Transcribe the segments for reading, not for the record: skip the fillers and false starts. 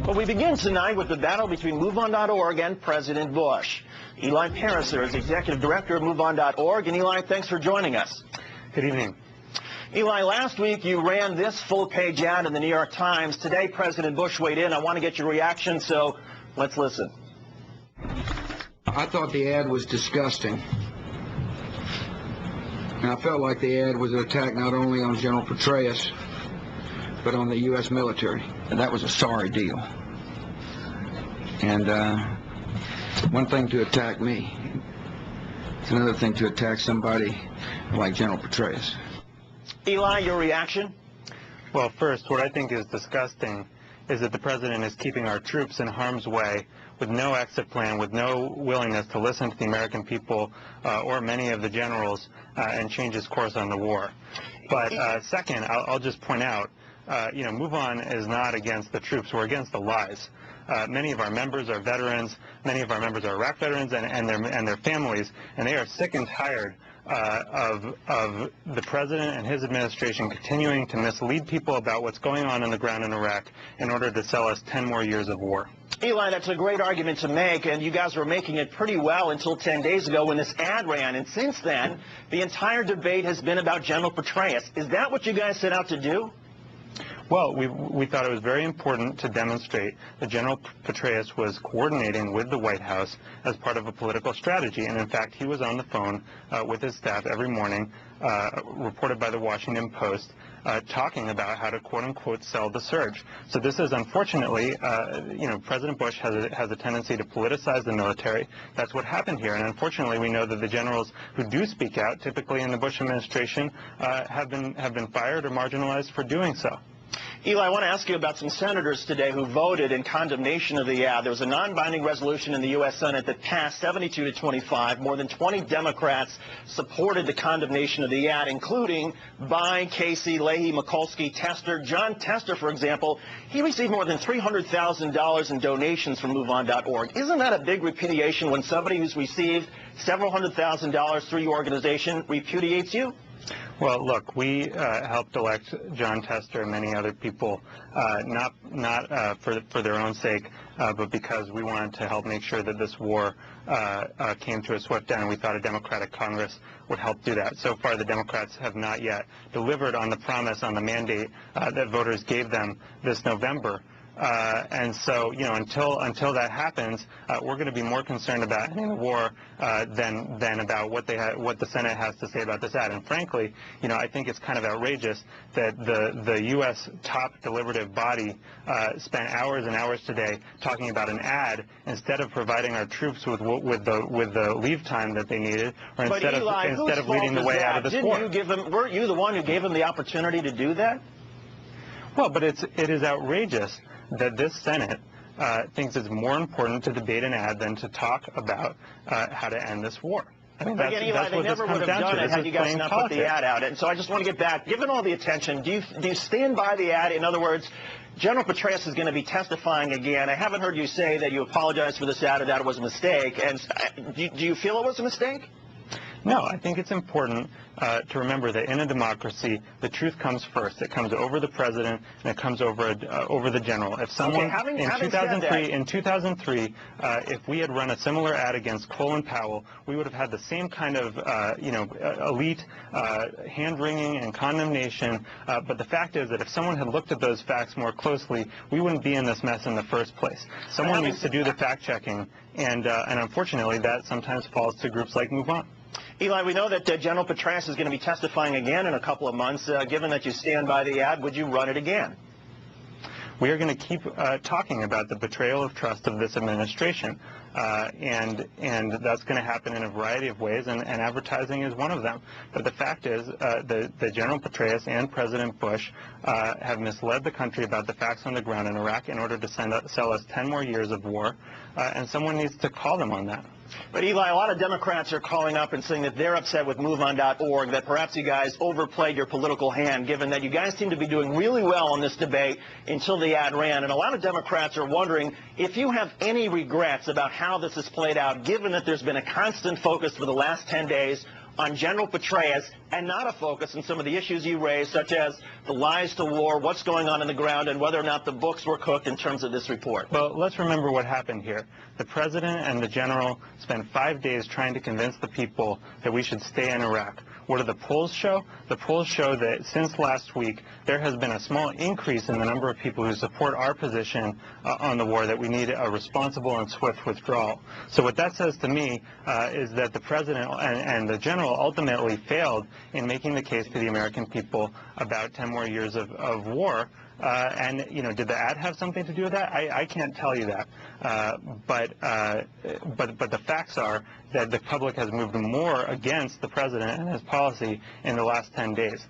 Well, we begin tonight with the battle between MoveOn.org and President Bush. Eli Pariser is Executive Director of MoveOn.org. And Eli, thanks for joining us. Good evening. Eli, last week you ran this full-page ad in the New York Times. Today, President Bush weighed in. I want to get your reaction, so let's listen. I thought the ad was disgusting. And I felt like the ad was an attack not only on General Petraeus, but on the U.S. military. And that was a sorry deal. And one thing to attack me, it's another thing to attack somebody like General Petraeus. Eli, your reaction? Well, first, what I think is disgusting is that the president is keeping our troops in harm's way with no exit plan, with no willingness to listen to the American people or many of the generals and change his course on the war. But second, I'll just point out, MoveOn is not against the troops. We're against the lies. Many of our members are veterans. Many of our members are Iraq veterans and their families, and they are sick and tired of the president and his administration continuing to mislead people about what's going on the ground in Iraq in order to sell us 10 more years of war. Eli, that's a great argument to make, and you guys were making it pretty well until 10 days ago when this ad ran. And since then, the entire debate has been about General Petraeus. Is that what you guys set out to do? Well, we thought it was very important to demonstrate that General Petraeus was coordinating with the White House as part of a political strategy. And in fact, he was on the phone with his staff every morning, reported by the Washington Post, talking about how to quote-unquote sell the surge. So this is unfortunately, President Bush has a tendency to politicize the military. That's what happened here. And unfortunately, we know that the generals who do speak out, typically in the Bush administration, have been fired or marginalized for doing so. Eli, I want to ask you about some senators today who voted in condemnation of the ad. There was a non-binding resolution in the U.S. Senate that passed 72-25. More than 20 Democrats supported the condemnation of the ad, including Bayh, Casey, Leahy, Mikulski, Tester. John Tester, for example, he received more than $300,000 in donations from MoveOn.org. Isn't that a big repudiation when somebody who's received several $100,000 through your organization repudiates you? Well, look, we helped elect John Tester and many other people, not for their own sake, but because we wanted to help make sure that this war came to a swift end. We thought a Democratic Congress would help do that. So far, the Democrats have not yet delivered on the promise, on the mandate that voters gave them this November. And so, until that happens, we're going to be more concerned about ending the war than about what the Senate has to say about this ad. And frankly, I think it's kind of outrageous that the U.S. top deliberative body spent hours and hours today talking about an ad instead of providing our troops with the leave time that they needed, or instead of leading the way out of this war. Weren't you the one who gave them the opportunity to do that? Well, but it is outrageous that this Senate thinks it's more important to debate an ad than to talk about how to end this war. I mean, again, Eli, they never would have done it had you guys not put the ad out. And so I just want to get back. Given all the attention, do you stand by the ad? In other words, General Petraeus is going to be testifying again. I haven't heard you say that you apologized for this ad or that it was a mistake. And do you feel it was a mistake? No, I think it's important to remember that in a democracy, the truth comes first. It comes over the president, and it comes over the general. If someone in 2003, if we had run a similar ad against Colin Powell, we would have had the same kind of elite hand-wringing and condemnation. But the fact is that if someone had looked at those facts more closely, we wouldn't be in this mess in the first place. Someone needs to do the fact-checking, and unfortunately, that sometimes falls to groups like MoveOn. Eli, we know that General Petraeus is going to be testifying again in a couple of months. Given that you stand by the ad, would you run it again? We are going to keep talking about the betrayal of trust of this administration, and that's going to happen in a variety of ways, and advertising is one of them. But the fact is that General Petraeus and President Bush have misled the country about the facts on the ground in Iraq in order to sell us 10 more years of war, and someone needs to call them on that. But Eli, a lot of Democrats are calling up and saying that they're upset with MoveOn.org, that perhaps you guys overplayed your political hand, given that you guys seem to be doing really well on this debate until the ad ran. And a lot of Democrats are wondering if you have any regrets about how this has played out, given that there's been a constant focus for the last 10 days on General Petraeus and not a focus on some of the issues you raised, such as the lies to war, what's going on the ground, and whether or not the books were cooked in terms of this report? Well, let's remember what happened here. The president and the general spent 5 days trying to convince the people that we should stay in Iraq. What do the polls show? The polls show that since last week, there has been a small increase in the number of people who support our position on the war, that we need a responsible and swift withdrawal. So what that says to me is that the president and the general ultimately failed in making the case to the American people about 10 more years of war. And, you know, did the ad have something to do with that? I can't tell you that. But the facts are that the public has moved more against the president and his policy in the last 10 days.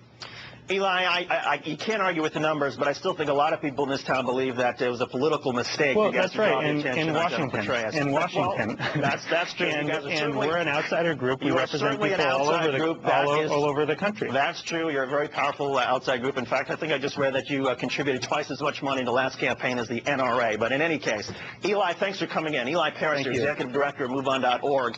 Eli, you can't argue with the numbers, but I still think a lot of people in this town believe that it was a political mistake. Well, that's right. In Washington. Well, that's true. And we're an outsider group. We represent people all over the country. That's true. You're a very powerful outside group. In fact, I think I just read that you contributed twice as much money in the last campaign as the NRA. But in any case, Eli, thanks for coming in. Eli Paris, Executive Director of MoveOn.org.